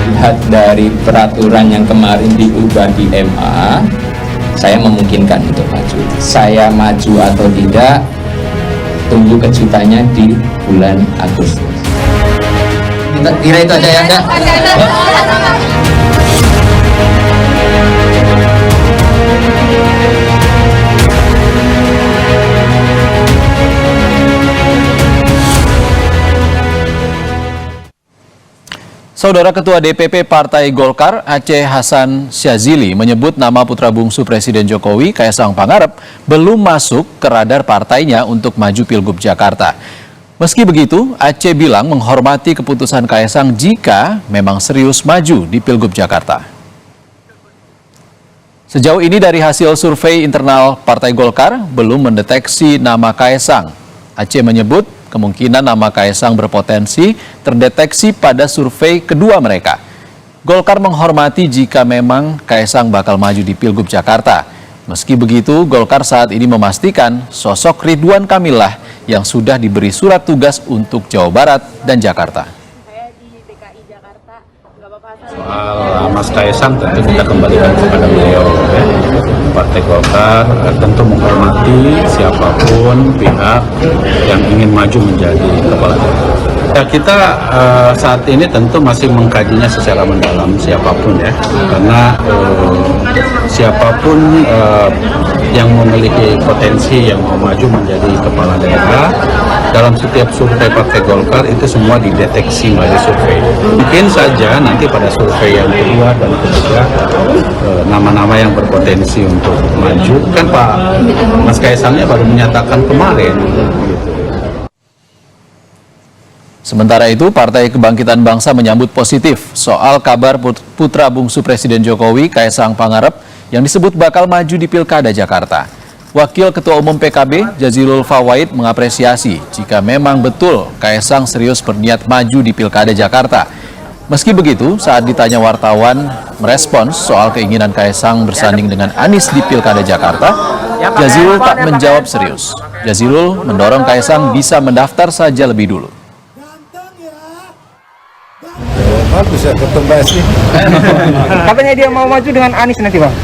Lihat dari peraturan yang kemarin diubah di MA, saya memungkinkan untuk maju. Saya maju atau tidak, tunggu kejutannya di bulan Agustus. Kira itu aja ya, enggak? Saudara Ketua DPP Partai Golkar Aceh Hasan Syazili menyebut nama putra bungsu Presiden Jokowi, Kaesang Pangarep, belum masuk ke radar partainya untuk maju Pilgub Jakarta. Meski begitu, Aceh bilang menghormati keputusan Kaesang jika memang serius maju di Pilgub Jakarta. Sejauh ini dari hasil survei internal Partai Golkar belum mendeteksi nama Kaesang. Aceh menyebut kemungkinan nama Kaesang berpotensi terdeteksi pada survei kedua mereka. Golkar menghormati jika memang Kaesang bakal maju di Pilgub Jakarta. Meski begitu, Golkar saat ini memastikan sosok Ridwan Kamil yang sudah diberi surat tugas untuk Jawa Barat dan Jakarta. Soal Mas Kaesang tentu kita kembalikan kepada beliau ya. Partai Golkar tentu menghormati siapapun pihak yang ingin maju menjadi kepala daerah. Ya, kita saat ini tentu masih mengkajinya secara mendalam siapapun ya, karena siapapun yang memiliki potensi yang mau maju menjadi kepala daerah dalam setiap survei Partai Golkar itu semua dideteksi melalui survei. Mungkin saja nanti pada survei yang kedua dan ketiga nama-nama yang berpotensi untuk maju kan Pak Mas Kaesangnya baru menyatakan kemarin. Gitu. Sementara itu, Partai Kebangkitan Bangsa menyambut positif soal kabar putra bungsu Presiden Jokowi, Kaesang Pangarep, yang disebut bakal maju di Pilkada Jakarta. Wakil Ketua Umum PKB, Jazilul Fawait, mengapresiasi jika memang betul Kaesang serius berniat maju di Pilkada Jakarta. Meski begitu, saat ditanya wartawan merespons soal keinginan Kaesang bersanding dengan Anies di Pilkada Jakarta, Jazilul tak menjawab serius. Jazilul mendorong Kaesang bisa mendaftar saja lebih dulu. Bagus ya ketum PSI. Katanya dia mau maju dengan Anies nanti Bang.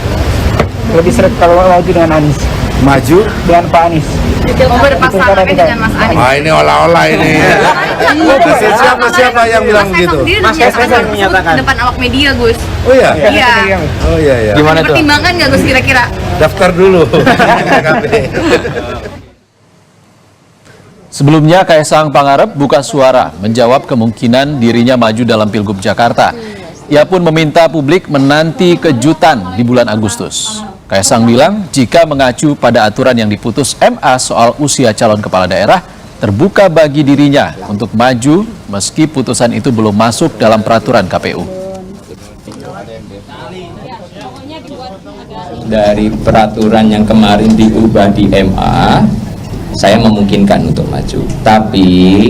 Lebih seret kalau maju dengan Anies. Maju dengan Pak Anies. Mau berpasangan dengan Mas Anies. Ah ini olah-olah ini. Siapa yang bilang begitu? Mas Kaesang menyatakan depan awak media Gus. Oh iya. Iya. Oh iya ya. Gimana tuh? Pertimbangan nggak Gus kira-kira? Daftar dulu. Sebelumnya, Kaesang Pangarep buka suara menjawab kemungkinan dirinya maju dalam Pilgub Jakarta. Ia pun meminta publik menanti kejutan di bulan Agustus. Kaesang bilang jika mengacu pada aturan yang diputus MA soal usia calon kepala daerah, terbuka bagi dirinya untuk maju meski putusan itu belum masuk dalam peraturan KPU. Dari peraturan yang kemarin diubah di MA, saya memungkinkan untuk maju, tapi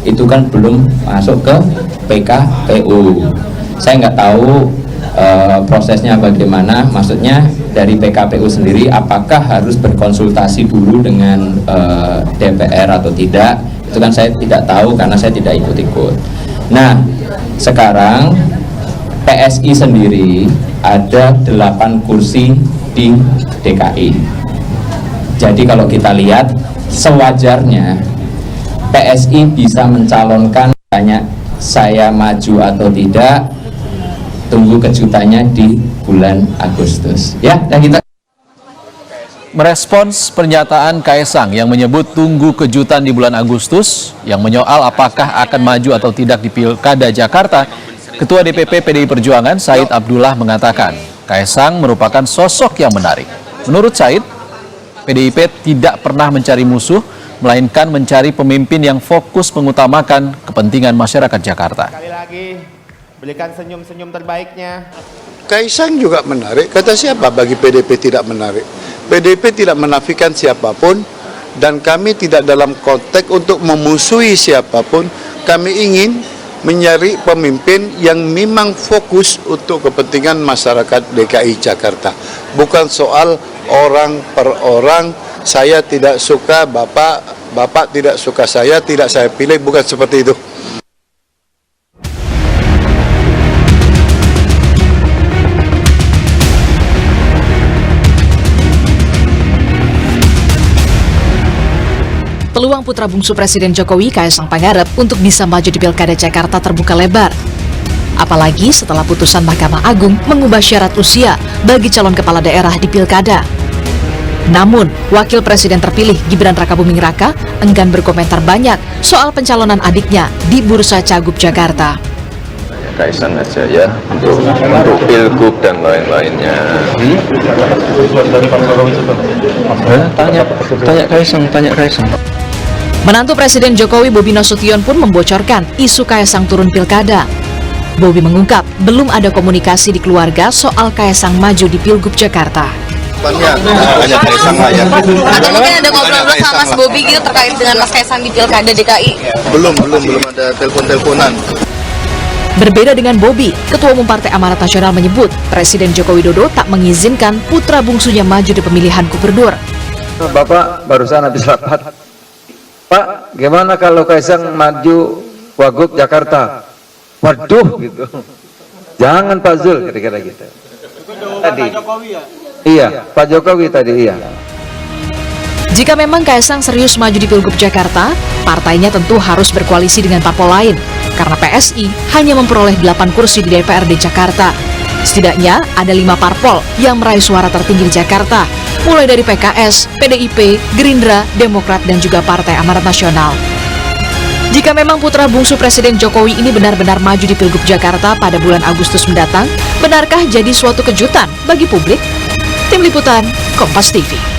itu kan belum masuk ke PKPU. Saya nggak tahu prosesnya bagaimana, maksudnya dari PKPU sendiri apakah harus berkonsultasi dulu dengan DPR atau tidak, itu kan saya tidak tahu karena saya tidak ikut-ikut. Nah, sekarang PSI sendiri ada 8 kursi di DKI. Jadi kalau kita lihat, sewajarnya PSI bisa mencalonkan hanya saya maju atau tidak, tunggu kejutannya di bulan Agustus. Ya, dan kita Merespons pernyataan Kaesang yang menyebut tunggu kejutan di bulan Agustus, yang menyoal apakah akan maju atau tidak di Pilkada Jakarta, Ketua DPP PDI Perjuangan Said Abdullah mengatakan Kaesang merupakan sosok yang menarik. Menurut Said, PDIP tidak pernah mencari musuh, melainkan mencari pemimpin yang fokus mengutamakan kepentingan masyarakat Jakarta. Sekali lagi, berikan senyum-senyum terbaiknya. Kaesang juga menarik, kata siapa bagi PDIP tidak menarik? PDIP tidak menafikan siapapun, dan kami tidak dalam konteks untuk memusuhi siapapun. Kami ingin mencari pemimpin yang memang fokus untuk kepentingan masyarakat DKI Jakarta. Bukan soal orang per orang, saya tidak suka Bapak, Bapak tidak suka saya, tidak saya pilih, bukan seperti itu. peluang putra bungsu Presiden Jokowi Kaesang Pangarep untuk bisa maju di Pilkada Jakarta terbuka lebar. Apalagi setelah putusan Mahkamah Agung mengubah syarat usia bagi calon kepala daerah di Pilkada. Namun, Wakil Presiden terpilih Gibran Rakabuming Raka enggan berkomentar banyak soal pencalonan adiknya di Bursa Cagup Jakarta. Kaesang aja ya untuk pilgub dan lain-lainnya. Tanya Kaesang. Menantu Presiden Jokowi Bobi Nasution pun membocorkan isu Kaesang turun pilkada. Bobi mengungkap belum ada komunikasi di keluarga soal Kaesang maju di Pilgub Jakarta. Hanya Kaesang aja. Atau mungkin ada ngobrol-ngobrol sama Mas Bobi gitu terkait dengan Mas Kaesang di Pilkada DKI? Belum ada telepon-teleponan. Berbeda dengan Bobi, Ketua Umum Partai Amanat Nasional menyebut Presiden Joko Widodo tak mengizinkan putra bungsunya maju di pemilihan gubernur. Bapak barusan habis rapat. Pak, gimana kalau Kaesang maju Wagub Jakarta? Waduh gitu. Jangan Pak Zul, kira-kira gitu. Tadi. Iya, Pak Jokowi tadi iya. Jika memang Kaesang serius maju di Pilgub Jakarta, partainya tentu harus berkoalisi dengan parpol lain, karena PSI hanya memperoleh 8 kursi di DPRD Jakarta. Setidaknya ada 5 parpol yang meraih suara tertinggi di Jakarta, mulai dari PKS, PDIP, Gerindra, Demokrat, dan juga Partai Amanat Nasional. Jika memang putra bungsu Presiden Jokowi ini benar-benar maju di Pilgub Jakarta pada bulan Agustus mendatang, benarkah jadi suatu kejutan bagi publik? Tim Liputan, Kompas TV.